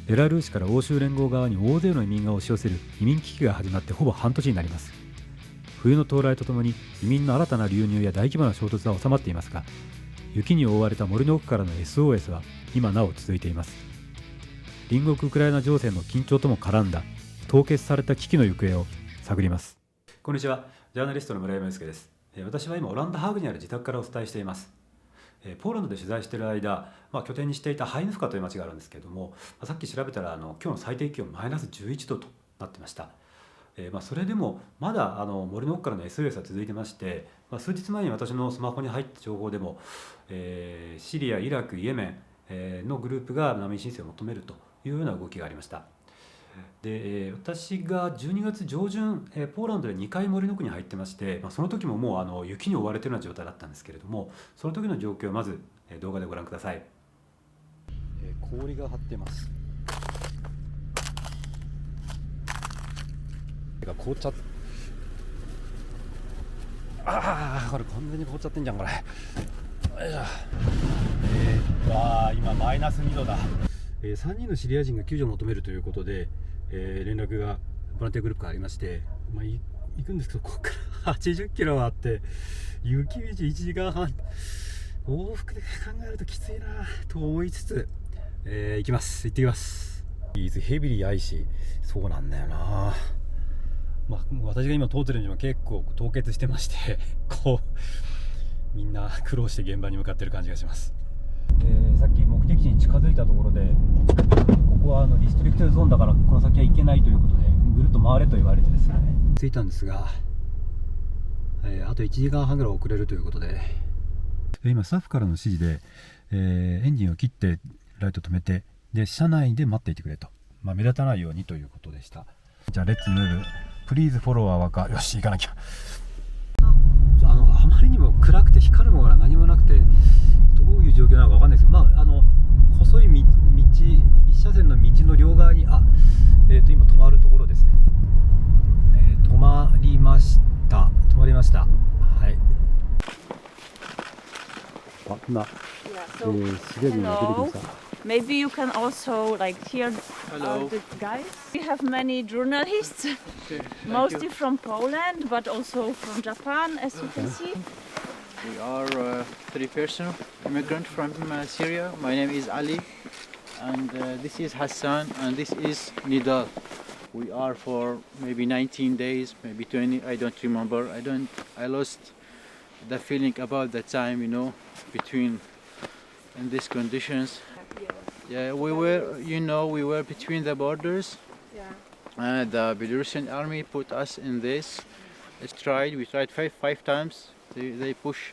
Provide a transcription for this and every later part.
ベラルーシから欧州連合側に大勢の移民が押し寄せる移民危機が始まってほぼ半年になります。冬の到来とともに移民の新たな流入や大規模な衝突は収まっていますが、雪に覆われた森の奥からの SOS は今なお続いています。隣国ウクライナ情勢の緊張とも絡んだ凍結された危機の行方を探ります。こんにちは、ジャーナリストの村山祐介です。私は今オランダハーグにある自宅からお伝えしています。ポーランドで取材している間、拠点にしていたハイヌフカという町があるんですけれども、さっき調べたら今日の最低気温マイナス11度となってました。それでもまだ森の奥からの SOS は続いてまして、数日前に私のスマホに入った情報でも、シリア、イラク、イエメンのグループが難民申請を求めるというような動きがありました。で、私が12月上旬、ポーランドで2回森の奥に入ってまして、その時ももう雪に覆われているような状態だったんですけれども、その時の状況をまず、動画でご覧ください。氷が張ってます。凍っちゃっこれ完全に凍っちゃってんじゃんこれ。よいしょ。今マイナス2度だ。3人のシリア人が救助を求めるということで、連絡がボランティアグループからありまして、行くんですけど、ここから80キロはあって雪道1時間半、往復で考えるときついなと思いつつ、行ってきます。ヘビリアイシ、そうなんだよな。私が今通ってる道も結構凍結してましてみんな苦労して現場に向かってる感じがします。さっき目的地に近づいたところで、ここはリストリクテッドゾーンだからこの先は行けないということで、ぐるっと回れと言われてですね、着いたんですが、あと1時間半ぐらい遅れるということで、今スタッフからの指示で、エンジンを切ってライト止めて、で車内で待っていてくれと、目立たないようにということでした。じゃあレッツムーブ、プリーズフォローはわか、よし行かなきゃ。あまりにも暗くて光るものが何もなくて、どういう状況なのかわかんないですけど、細い道、一車線の道の両側に今止まるところですね。止まりました。はい。今、シリア人が出てきました。Maybe you can also hear the guys. We have many journalists, mostly from Poland, but also from Japan, as you can see. We are 3-person immigrant from Syria. My name is Ali, and this is Hassan, and this is Nidal. We are for maybe 19 days, maybe 20. I don't remember. I lost the feeling about the time, between in these conditions. Yeah, we were between the borders. Yeah. The Belarusian army put us in this. We tried five times. They push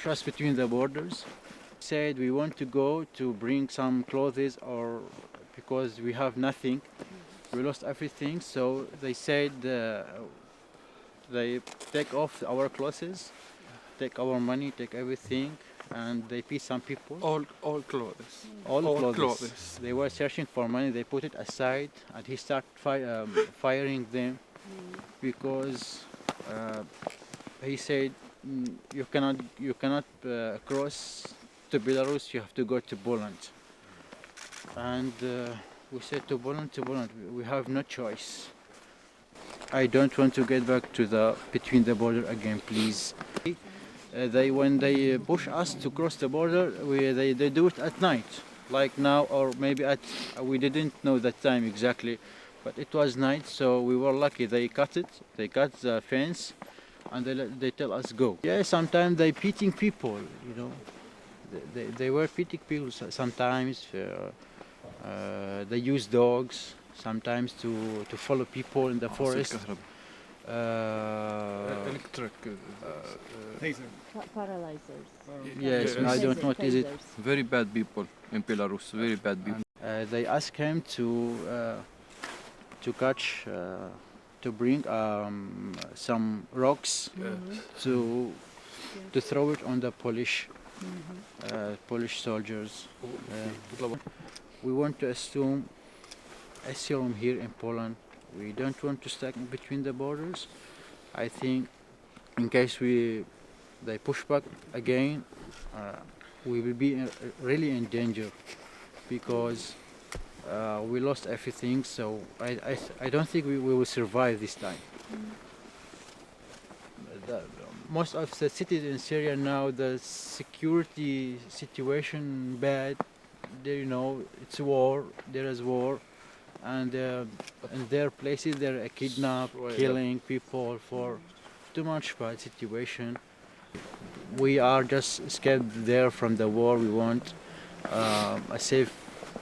us between the borders. Said we want to go to bring some clothes, or because we have nothing, we lost everything. So they said they take off our clothes, take our money, take everything, and they beat some people. All clothes. All clothes. They were searching for money. They put it aside, and he started firing them because he said you cannot cross to Belarus. You have to go to Poland. And we said to Poland. We have no choice. I don't want to get back to between the border again, please. When they push us to cross the border, they do it at night, like now, or maybe we didn't know that time exactly, but it was night, so we were lucky. They cut the fence, and they tell us go. Yeah, sometimes they beating people, They were beating people sometimes. They use dogs sometimes to follow people in the forest. Electric Paralyzers. Yes, I don't know what is it. very bad people in Belarus, very bad people. They asked him to catch, to bring some rocks to throw it on the Polish soldiers. We want to assume asylum here in Poland. We don't want to stay between the borders. I think in case they push back again, we will be really in danger, because we lost everything, so I don't think we will survive this time. The, most of the cities in Syria now, the security situation bad. There, it's war. There is war, and in their places they're kidnap, killing people for too much bad situation. We are just scared there from the war. We want a safe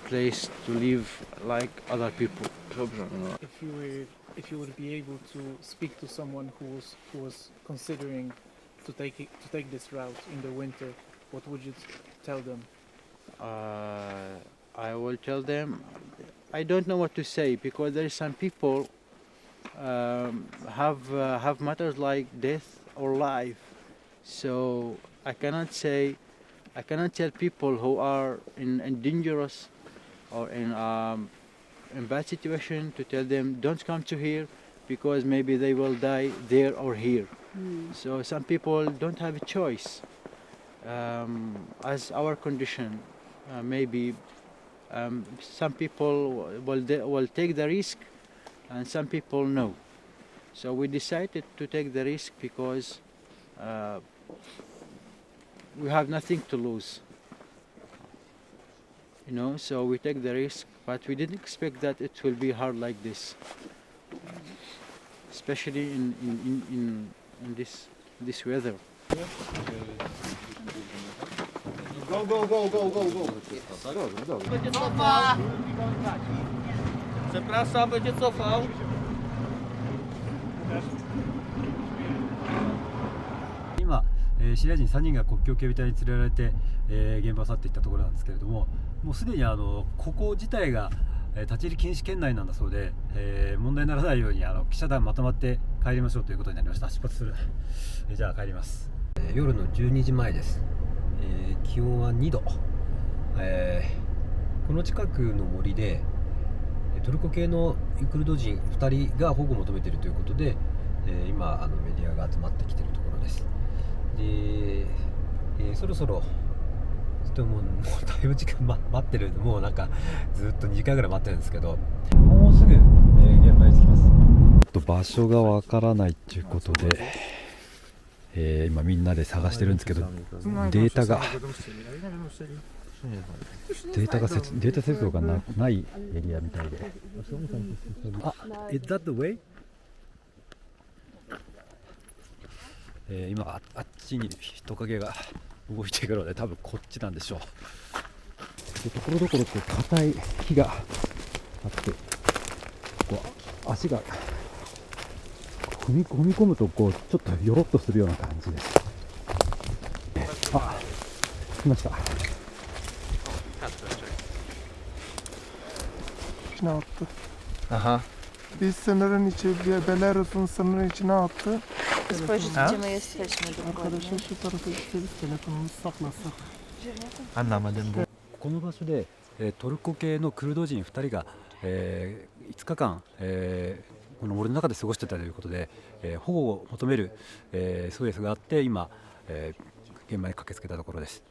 place to live like other people. If you would be able to speak to someone who was considering to take this route in the winter, what would you tell them? I will tell them I don't know what to say, because there is some people have matters like death or life. So I cannot tell people who are in dangerous or in bad situation to tell them don't come to here, because maybe they will die there or here. So some people don't have a choice. As our condition, maybe some people will take the risk and some people no. So we decided to take the risk because we have nothing to lose. So we take the risk, but we didn't expect that it will be hard like this, especially in this weather. Będzie cofał. Przepraszam, będzie cofał. 今、シリア人3人が国境警備隊に連れられて、現場を去っていったところなんですけれども、もうすでにここ自体が立ち入り禁止圏内なんだそうで、問題にならないように記者団まとまって帰りましょうということになりました。出発する。じゃあ帰ります。夜の12時前です。気温は2度。この近くの森でトルコ系のクルド人2人が保護を求めているということで、今メディアが集まってきているところです。で、そろそろもうだいぶ時間、待ってる、もうなんかずっと2時間ぐらい待ってるんですけど、もうすぐ、現場に着きます。場所がわからないということで、今みんなで探してるんですけど、データ接続がないエリアみたいで。あ、is that the way? 今あっちに人影が動いているので、多分こっちなんでしょう。ところどころ硬い木があって、足が踏み込むとちょっとよろっとするような感じです。あ、来ました。İçine attı. Aha. Biz sınırın Belarus'un sınırın içine attı. Gdzie my jesteśmy dokładnie? Arkadaşlar şu tarafa isteriz telefonumuzu saklasak. Anlamadım bu. この場所で、トルコ系のクルド人2人が、5日間、この森の中で過ごしてたということで、保護を求める、SOS があって、今、現場に駆けつけたところです。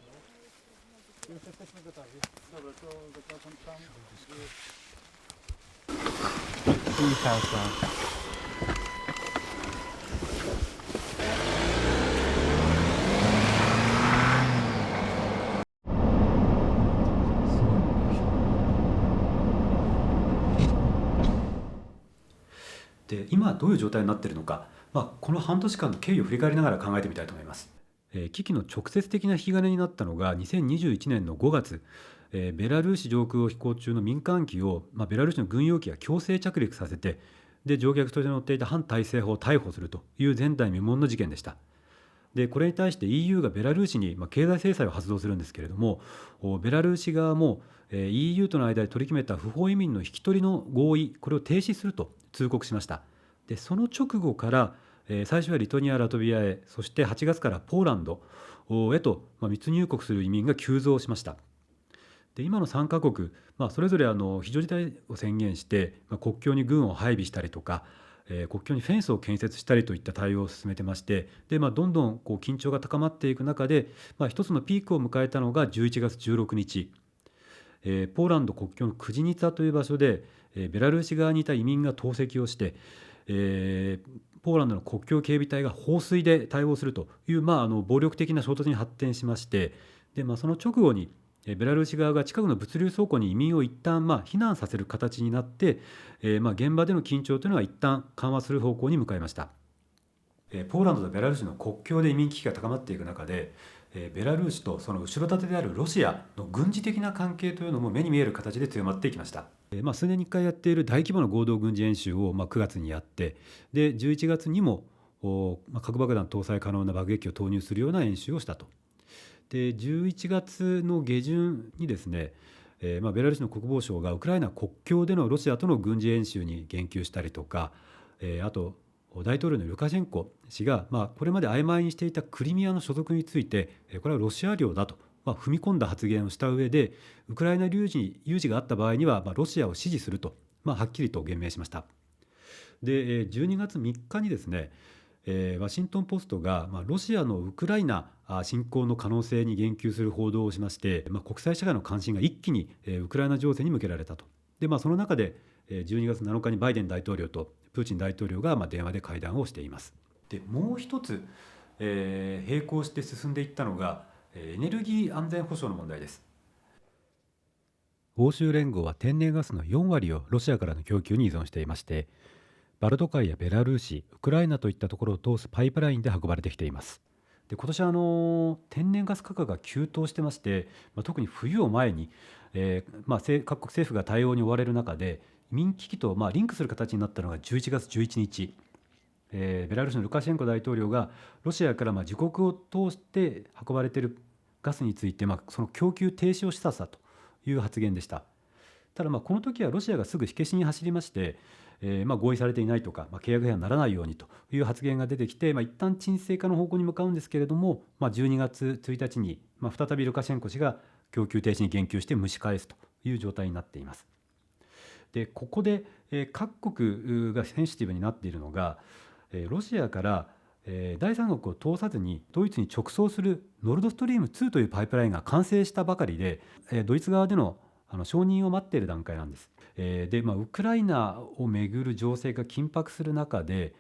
で、今どういう状態になっているのか、この半年間の経緯を振り返りながら考えてみたいと思います。危機の直接的な引き金になったのが2021年の5月、ベラルーシ上空を飛行中の民間機を、ベラルーシの軍用機が強制着陸させて、で乗客として乗っていた反体制派を逮捕するという前代未聞の事件でした。でこれに対して EU がベラルーシに経済制裁を発動するんですけれども、ベラルーシ側も EU との間で取り決めた不法移民の引き取りの合意、これを停止すると通告しました。でその直後から、最初はリトアニア、ラトビアへ、そして8月からポーランドへと、密入国する移民が急増しました。で今の3カ国、それぞれ非常事態を宣言して、国境に軍を配備したりとか、国境にフェンスを建設したりといった対応を進めてまして、で、どんどん緊張が高まっていく中で、一つのピークを迎えたのが11月16日、ポーランド国境のクジニツァという場所で、ベラルーシ側にいた移民が投石をして、ポーランドの国境警備隊が放水で対応するという、暴力的な衝突に発展しまして、で、その直後にベラルーシ側が近くの物流倉庫に移民を一旦避難させる形になって、現場での緊張というのは一旦緩和する方向に向かいました。ポーランドとベラルーシの国境で移民危機が高まっていく中で、ベラルーシとその後ろ盾であるロシアの軍事的な関係というのも目に見える形で強まっていきました。数年に1回やっている大規模な合同軍事演習を9月にやって、で11月にも核爆弾搭載可能な爆撃機を投入するような演習をしたと。で11月の下旬にですね、ベラルーシの国防省がウクライナ国境でのロシアとの軍事演習に言及したりとか、あと大統領のルカシェンコ氏が、これまで曖昧にしていたクリミアの所属について、これはロシア領だと、踏み込んだ発言をした上で、ウクライナ有事があった場合には、ロシアを支持すると、はっきりと言明しました。で12月3日にですね、ワシントン・ポストが、ロシアのウクライナ侵攻の可能性に言及する報道をしまして、国際社会の関心が一気にウクライナ情勢に向けられたと。で、その中で12月7日にバイデン大統領とプーチン大統領が電話で会談をしています。でもう一つ、並行して進んでいったのがエネルギー安全保障の問題です。欧州連合は天然ガスの4割をロシアからの供給に依存していまして、バルト海やベラルーシ、ウクライナといったところを通すパイプラインで運ばれてきています。で今年天然ガス価格が急騰してまして、特に冬を前に、各国政府が対応に追われる中で、移民危機とリンクする形になったのが11月11日、ベラルーシのルカシェンコ大統領がロシアから自国を通して運ばれているガスについて、その供給停止を示唆したという発言でした。ただこの時はロシアがすぐ火消しに走りまして、合意されていないとか、契約違反にならないようにという発言が出てきて、一旦沈静化の方向に向かうんですけれども、12月1日に、再びルカシェンコ氏が供給停止に言及して蒸し返すという状態になっています。でここで、各国がセンシティブになっているのが、ロシアから第三国を通さずにドイツに直送するノルドストリーム2というパイプラインが完成したばかりで、ドイツ側での承認を待っている段階なんです。でウクライナをめぐる情勢が緊迫する中で、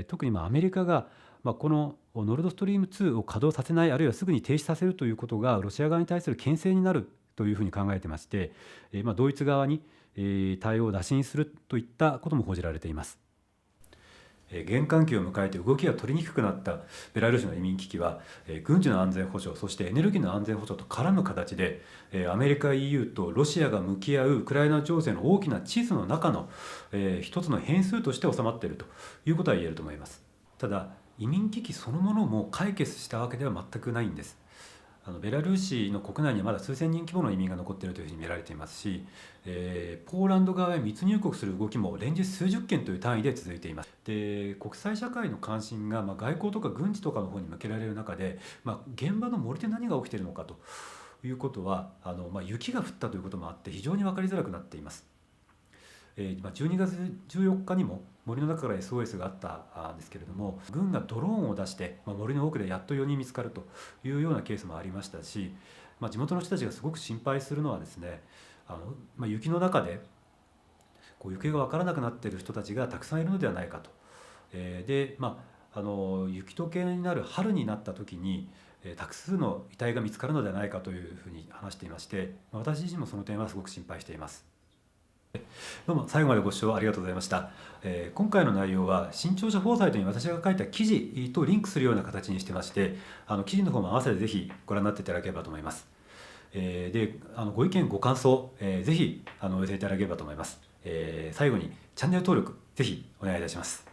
特にアメリカが、このノルドストリーム2を稼働させない、あるいはすぐに停止させるということがロシア側に対する牽制になるというふうに考えてまして、ドイツ側に対応を打診するといったことも報じられています。現環境を迎えて動きが取りにくくなったベラルーシの移民危機は、軍事の安全保障、そしてエネルギーの安全保障と絡む形で、アメリカ EU とロシアが向き合うウクライナ情勢の大きな地図の中の、一つの変数として収まっているということは言えると思います。ただ移民危機そのものも解決したわけでは全くないんです。ベラルーシの国内にはまだ数千人規模の移民が残っているというふうに見られていますし、ポーランド側へ密入国する動きも連日数十件という単位で続いています。で国際社会の関心が外交とか軍事とかの方に向けられる中で、現場の森で何が起きているのかということは雪が降ったということもあって非常に分かりづらくなっています。12月14日にも森の中から SOS があったんですけれども、軍がドローンを出して森の奥でやっと4人見つかるというようなケースもありましたし、地元の人たちがすごく心配するのはですね、雪の中で行方が分からなくなっている人たちがたくさんいるのではないかと。で雪解けになる春になった時に多数の遺体が見つかるのではないかというふうに話していまして、私自身もその点はすごく心配しています。どうも最後までご視聴ありがとうございました。今回の内容は新潮社フォーサイトに私が書いた記事とリンクするような形にしてまして、記事の方も合わせてぜひご覧になっていただければと思います。でご意見ご感想、ぜひお寄せいただければと思います。最後にチャンネル登録ぜひお願いいたします。